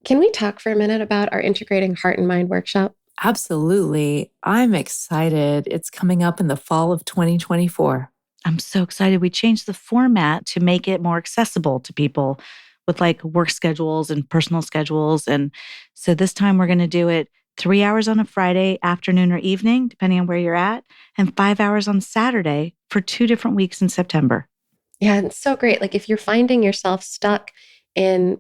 Can we talk for a minute about our Integrating Heart and Mind workshop? Absolutely. I'm excited. It's coming up in the fall of 2024. I'm so excited. We changed the format to make it more accessible to people with like work schedules and personal schedules. And so this time we're going to do it 3 hours on a Friday afternoon or evening, depending on where you're at, and 5 hours on Saturday for 2 different weeks in September. Yeah, it's so great. Like if you're finding yourself stuck in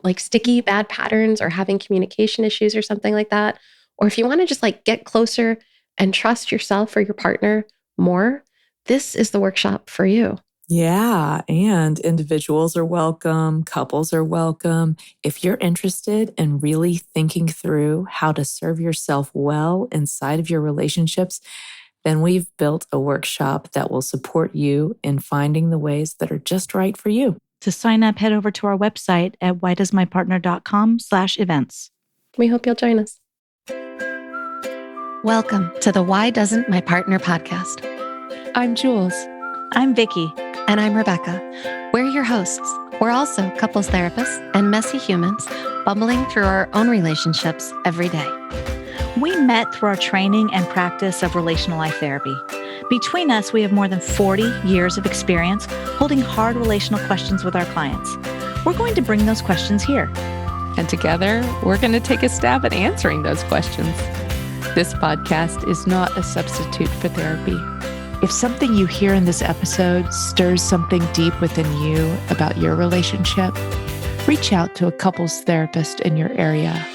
like sticky bad patterns or having communication issues or something like that, or if you want to just like get closer and trust yourself or your partner more, this is the workshop for you. Yeah, and individuals are welcome, couples are welcome. If you're interested in really thinking through how to serve yourself well inside of your relationships, then we've built a workshop that will support you in finding the ways that are just right for you. To sign up, head over to our website at whydoesmypartner.com/events. We hope you'll join us. Welcome to the Why Doesn't My Partner podcast. I'm Jules. I'm Vicky. And I'm Rebecca. We're your hosts. We're also couples therapists and messy humans bumbling through our own relationships every day. We met through our training and practice of relational life therapy. Between us, we have more than 40 years of experience holding hard relational questions with our clients. We're going to bring those questions here. And together, we're going to take a stab at answering those questions. This podcast is not a substitute for therapy. If something you hear in this episode stirs something deep within you about your relationship, reach out to a couples therapist in your area.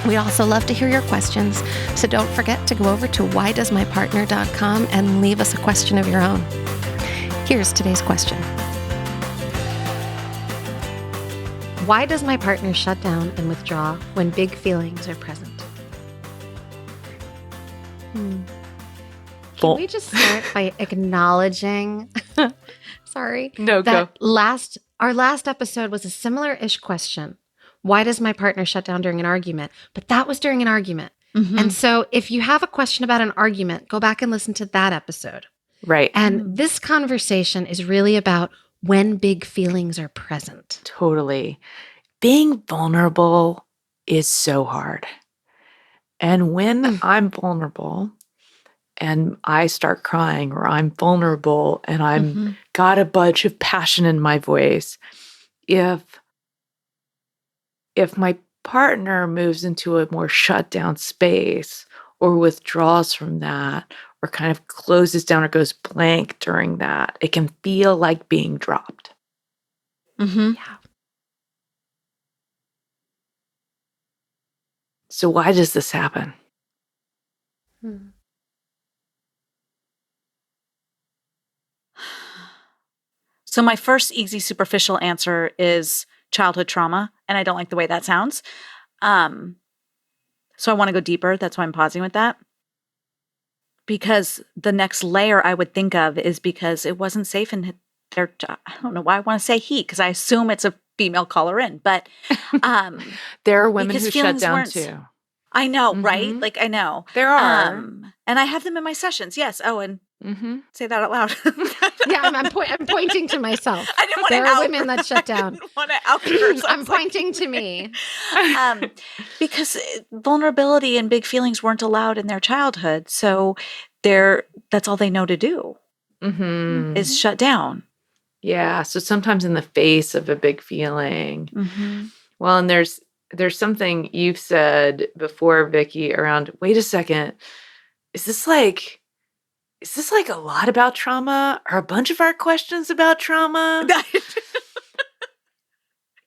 We'd also love to hear your questions, so don't forget to go over to whydoesmypartner.com and leave us a question of your own. Here's today's question. Why does my partner shut down and withdraw when big feelings are present? Can we just start by acknowledging, our last episode was a similar-ish question. Why does my partner shut down during an argument? But that was during an argument. Mm-hmm. And so if you have a question about an argument, go back and listen to that episode. Right. And this conversation is really about when big feelings are present. Totally. Being vulnerable is so hard. And when I'm vulnerable and I start crying, or I'm vulnerable and I'm got a bunch of passion in my voice, if my partner moves into a more shut down space or withdraws from that or kind of closes down or goes blank during that, it can feel like being dropped. Mm-hmm. Yeah. So why does this happen? So my first easy superficial answer is childhood trauma, and I don't like the way that sounds. So I want to go deeper. That's why I'm pausing with that. Because the next layer I would think of is because it wasn't safe in their, I don't know why I want to say he, because I assume it's a female caller in, but there are women who shut down too. I know, right? Like I know. There are. And I have them in my sessions. Yes. Oh, and say that out loud. Yeah, I'm pointing to myself. I didn't want there to are women that shut down. I didn't want to out her, so I'm pointing to me. Because vulnerability and big feelings weren't allowed in their childhood. So that's all they know to do is shut down. Yeah. So sometimes in the face of a big feeling. Well, and there's something you've said before, Vicky, around, wait a second, is this like a lot about trauma? Are a bunch of our questions about trauma?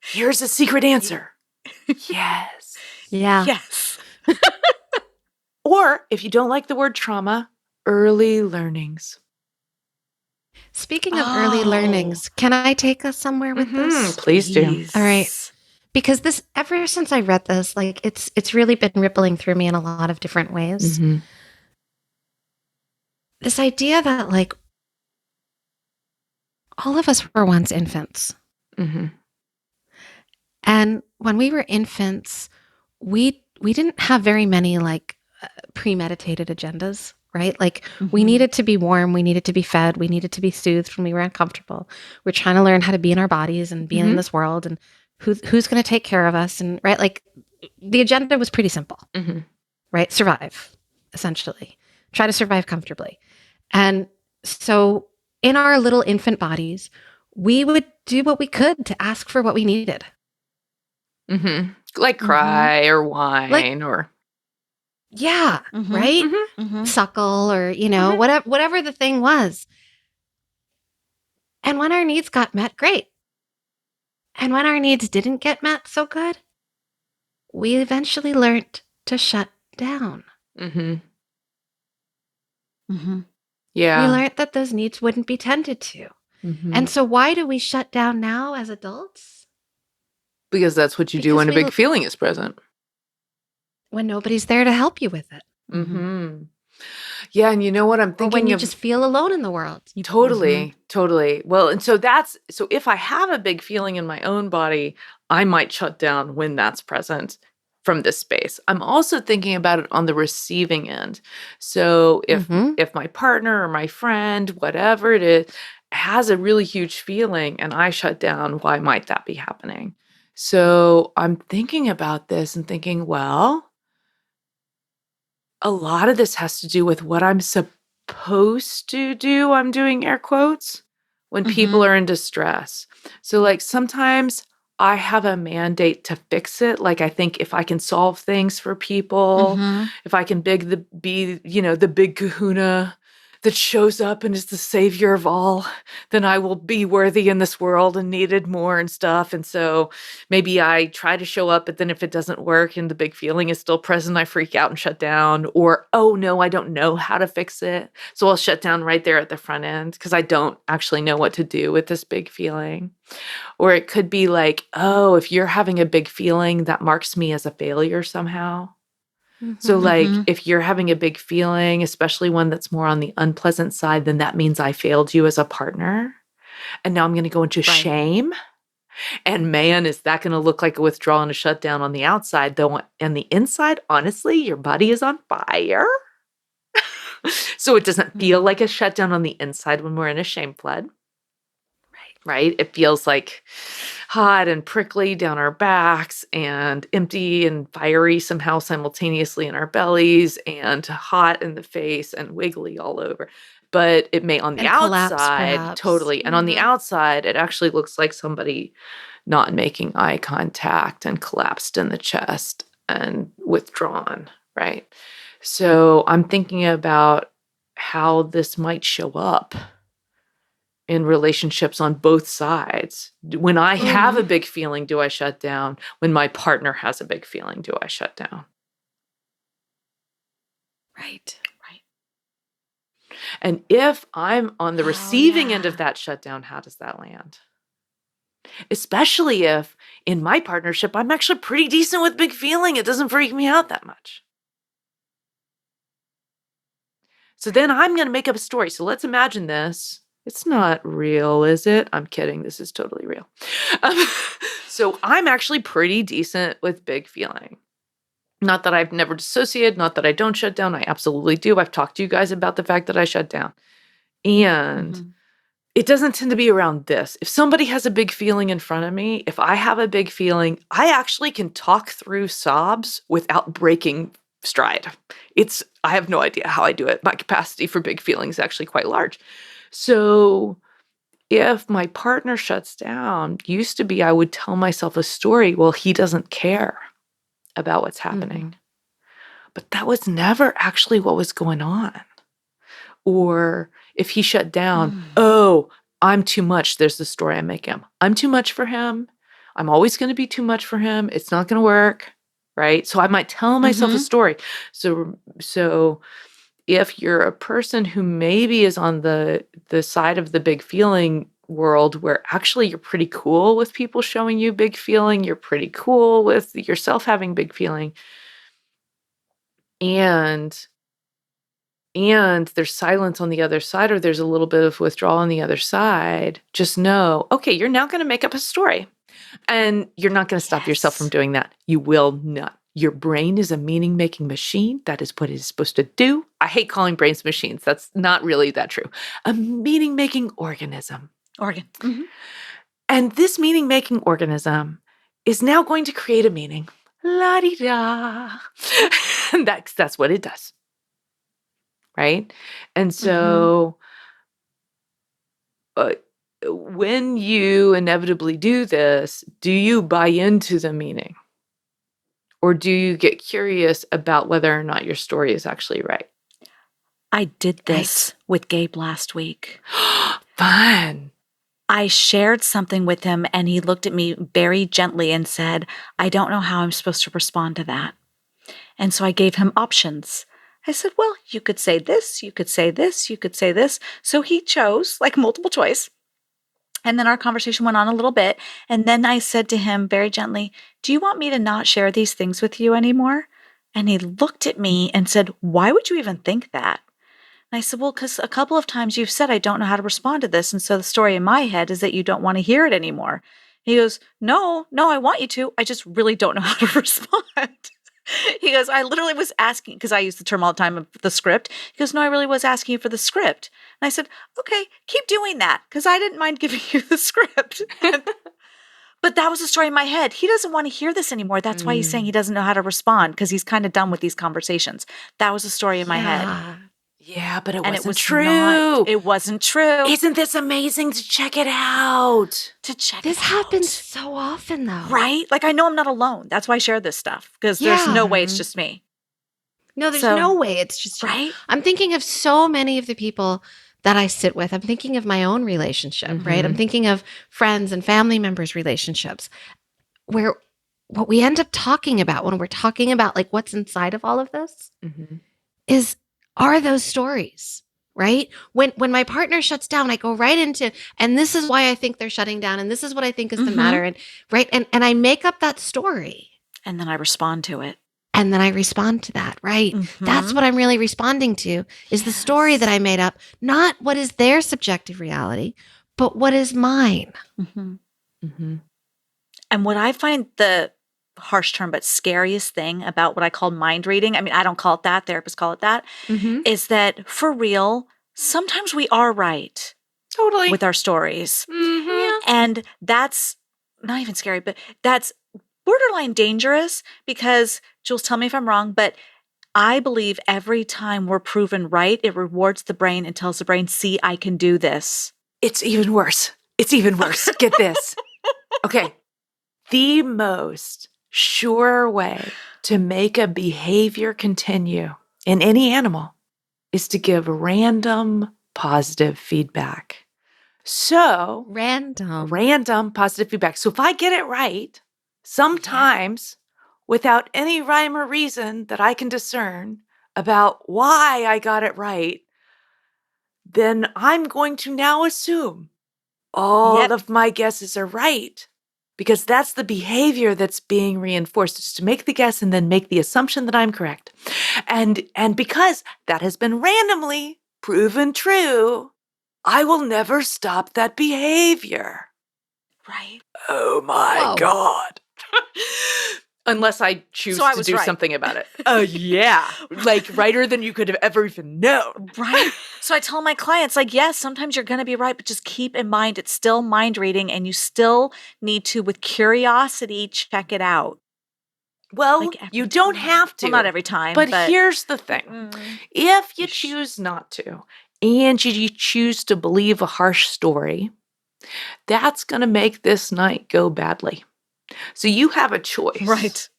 Here's a secret answer. Yes. Yeah. Yes. Or if you don't like the word trauma, early learnings. Speaking of early learnings, can I take us somewhere with this? Please do. All right. Because this, ever since I read this, like it's really been rippling through me in a lot of different ways. This idea that like all of us were once infants. And when we were infants, we didn't have very many like premeditated agendas, right? Like we needed to be warm, we needed to be fed, we needed to be soothed when we were uncomfortable. We're trying to learn how to be in our bodies and be in this world and who's going to take care of us, and right, like the agenda was pretty simple, right? Survive, essentially, try to survive comfortably. And so in our little infant bodies, we would do what we could to ask for what we needed. Like cry or whine Like, or yeah, right? Suckle or, whatever the thing was. And when our needs got met, great. And when our needs didn't get met so good, we eventually learned to shut down. Yeah. We learned that those needs wouldn't be tended to. And so why do we shut down now as adults? Because that's what you do when a big feeling is present. When nobody's there to help you with it. Yeah, and you know what I'm thinking or when you of? just feel alone in the world. Totally. Well, and so if I have a big feeling in my own body, I might shut down when that's present from this space. I'm also thinking about it on the receiving end. So if my partner or my friend, whatever it is, has a really huge feeling and I shut down, why might that be happening? So I'm thinking about this and thinking, well, a lot of this has to do with what I'm supposed to do. I'm doing air quotes when people are in distress. So like sometimes I have a mandate to fix it. Like I think if I can solve things for people, if I can be the big kahuna that shows up and is the savior of all, then I will be worthy in this world and needed more and stuff. And so maybe I try to show up, but then if it doesn't work and the big feeling is still present, I freak out and shut down. Or, oh no, I don't know how to fix it. So I'll shut down right there at the front end because I don't actually know what to do with this big feeling. Or it could be like, oh, if you're having a big feeling, that marks me as a failure somehow. So like if you're having a big feeling, especially one that's more on the unpleasant side, then that means I failed you as a partner. And now I'm going to go into shame. And man, is that going to look like a withdrawal and a shutdown on the outside, though on the inside, honestly, your body is on fire. So it doesn't feel like a shutdown on the inside when we're in a shame flood. Right? It feels like hot and prickly down our backs and empty and fiery somehow simultaneously in our bellies and hot in the face and wiggly all over. But it may on the outside, totally. And on the outside, it actually looks like somebody not making eye contact and collapsed in the chest and withdrawn, right? So I'm thinking about how this might show up in relationships on both sides. When I have a big feeling, do I shut down? When my partner has a big feeling, do I shut down? Right. And if I'm on the receiving end of that shutdown, how does that land? Especially if in my partnership, I'm actually pretty decent with big feeling. It doesn't freak me out that much. So then I'm going to make up a story. So let's imagine this. It's not real, is it? I'm kidding. This is totally real. So I'm actually pretty decent with big feeling. Not that I've never dissociated, not that I don't shut down. I absolutely do. I've talked to you guys about the fact that I shut down. And it doesn't tend to be around this. If somebody has a big feeling in front of me, if I have a big feeling, I actually can talk through sobs without breaking stride. I have no idea how I do it. My capacity for big feelings is actually quite large. So if my partner shuts down, used to be I would tell myself a story, well, he doesn't care about what's happening. But that was never actually what was going on. Or if he shut down, oh, I'm too much. There's the story I make him. I'm too much for him. I'm always going to be too much for him. It's not going to work, right? So I might tell myself a story. So if you're a person who maybe is on the side of the big feeling world where actually you're pretty cool with people showing you big feeling, you're pretty cool with yourself having big feeling, and there's silence on the other side, or there's a little bit of withdrawal on the other side, just know, okay, you're now going to make up a story. And you're not going to stop yourself from doing that. You will not. Your brain is a meaning-making machine. That is what it is supposed to do. I hate calling brains machines. That's not really that true. A meaning-making organism. Organ. And this meaning-making organism is now going to create a meaning. La-di-da. And that's what it does. Right? And so when you inevitably do this, do you buy into the meaning? Or do you get curious about whether or not your story is actually right? I did this with Gabe last week. Fun. I shared something with him and he looked at me very gently and said, I don't know how I'm supposed to respond to that. And so I gave him options. I said, well, you could say this, you could say this, you could say this. So he chose like multiple choice. And then our conversation went on a little bit. And then I said to him very gently, do you want me to not share these things with you anymore? And he looked at me and said, why would you even think that? And I said, well, because a couple of times you've said, I don't know how to respond to this. And so the story in my head is that you don't want to hear it anymore. He goes, no, I want you to. I just really don't know how to respond. He goes, I literally was asking, because I use the term all the time of the script. He goes, no, I really was asking you for the script. And I said, okay, keep doing that, because I didn't mind giving you the script. But that was a story in my head. He doesn't want to hear this anymore. That's why he's saying he doesn't know how to respond, because he's kind of done with these conversations. That was a story in my head. Yeah, but it And wasn't was true. It wasn't true. Isn't this amazing to check it out? This happens so often, though. Right? Like, I know I'm not alone. That's why I share this stuff, because there's no way it's just me. No, there's no way it's just you. Right? I'm thinking of so many of the people that I sit with. I'm thinking of my own relationship, right? I'm thinking of friends and family members' relationships, where what we end up talking about when we're talking about like what's inside of all of this are those stories, right? When my partner shuts down, I go right into, and this is why I think they're shutting down, and this is what I think is the matter, and right, and I make up that story, and then I respond to it. And then I respond to that, right? That's what I'm really responding to, is the story that I made up, not what is their subjective reality, but what is mine. And what I find the harsh term, but scariest thing about what I call mind reading, I mean, I don't call it that, therapists call it that, is that for real, sometimes we are right. Totally. With our stories. And that's not even scary, but that's borderline dangerous, because Jules, tell me if I'm wrong, but I believe every time we're proven right, it rewards the brain and tells the brain, see, I can do this. It's even worse. It's even worse. Get this. Okay. The most sure way to make a behavior continue in any animal is to give random positive feedback. So, random positive feedback. So if I get it right, sometimes without any rhyme or reason that I can discern about why I got it right, then I'm going to now assume all of my guesses are right, because that's the behavior that's being reinforced, is to make the guess and then make the assumption that I'm correct. And because that has been randomly proven true, I will never stop that behavior. Right. Oh my God. Unless I choose to do something about it. Oh, yeah. Like righter than you could have ever even known. Right. So I tell my clients, like, yes, sometimes you're going to be right, but just keep in mind it's still mind reading, and you still need to, with curiosity, check it out. Well, like you don't have to. Well, not every time. But here's the thing. If you choose not to, and you choose to believe a harsh story, that's going to make this night go badly. So you have a choice. Right.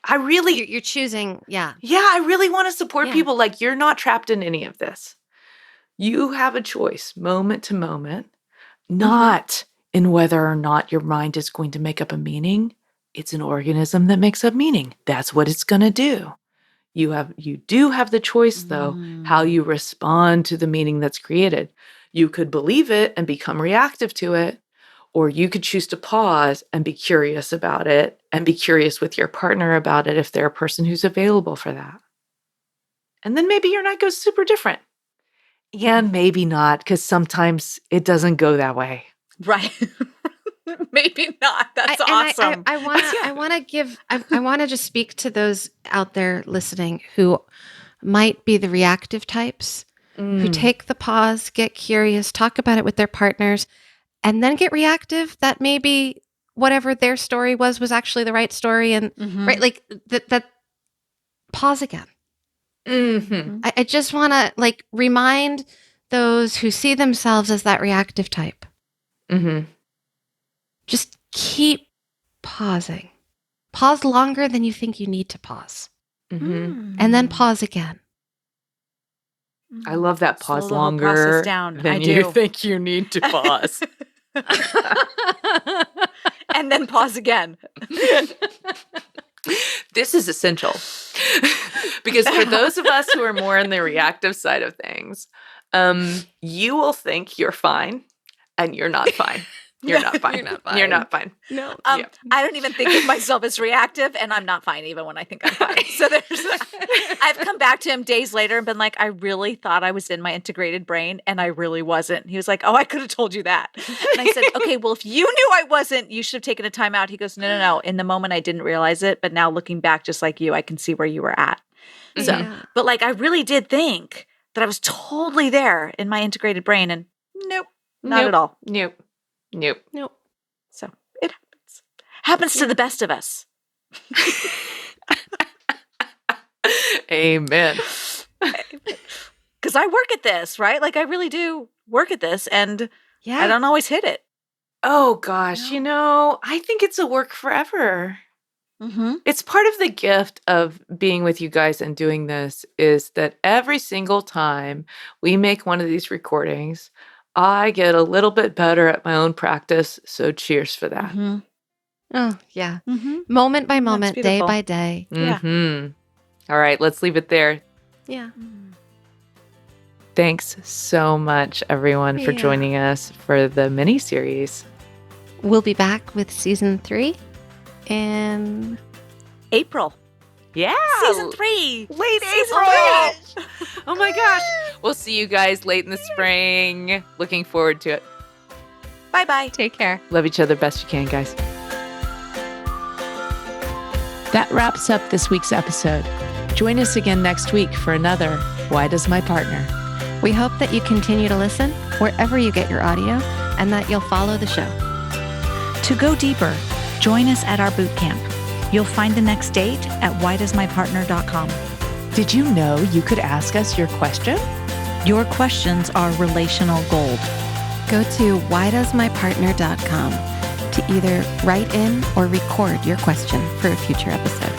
You're choosing, Yeah, I really want to support people. Like, you're not trapped in any of this. You have a choice, moment to moment, not in whether or not your mind is going to make up a meaning. It's an organism that makes up meaning. That's what it's going to do. You do have the choice, though, how you respond to the meaning that's created. You could believe it and become reactive to it, or you could choose to pause and be curious about it, and be curious with your partner about it if they're a person who's available for that. And then maybe your night goes super different. And maybe not, because sometimes it doesn't go that way. Right. Maybe not. That's awesome. I want to just speak to those out there listening who might be the reactive types, who take the pause, get curious, talk about it with their partners, and then get reactive. That may be whatever their story was actually the right story. And right, like that pause again. Mm-hmm. I just want to like remind those who see themselves as that reactive type. Mm-hmm. Just keep pausing. Pause longer than you think you need to pause. Mm-hmm. And then pause again. I love that pause Slow the whole longer process down. than I you do. think you need to pause. And then pause again. This is essential. Because for those of us who are more in the reactive side of things, you will think you're fine and you're not fine. You're not fine. You're not fine. You're not fine. No. I don't even think of myself as reactive, and I'm not fine even when I think I'm fine. So I've come back to him days later and been like, I really thought I was in my integrated brain, and I really wasn't. He was like, oh, I could have told you that. And I said, okay, well, if you knew I wasn't, you should have taken a time out. He goes, no. In the moment, I didn't realize it, but now looking back, just like you, I can see where you were at. So, but like, I really did think that I was totally there in my integrated brain, and nope, not at all. Nope. So it happens. Happens to the best of us. Amen. Because I work at this, right? Like I really do work at this, and Yeah. I don't always hit it. Oh gosh, I think it's a work forever. Mm-hmm. It's part of the gift of being with you guys and doing this is that every single time we make one of these recordings, I get a little bit better at my own practice. So cheers for that. Mm-hmm. Oh, yeah. Mm-hmm. Moment by moment, day beautiful. by day. Yeah. Mm-hmm. All right, let's leave it there. Yeah. Thanks so much, everyone, for Yeah. joining us for the mini-series. We'll be back with season 3 in April. Yeah. Season 3. Late Season April. Oh my gosh. We'll see you guys late in the spring. Looking forward to it. Bye-bye. Take care. Love each other best you can, guys. That wraps up this week's episode. Join us again next week for another Why Does My Partner? We hope that you continue to listen wherever you get your audio and that you'll follow the show. To go deeper, join us at our boot camp. You'll find the next date at whydoesmypartner.com. Did you know you could ask us your question? Your questions are relational gold. Go to whydoesmypartner.com to either write in or record your question for a future episode.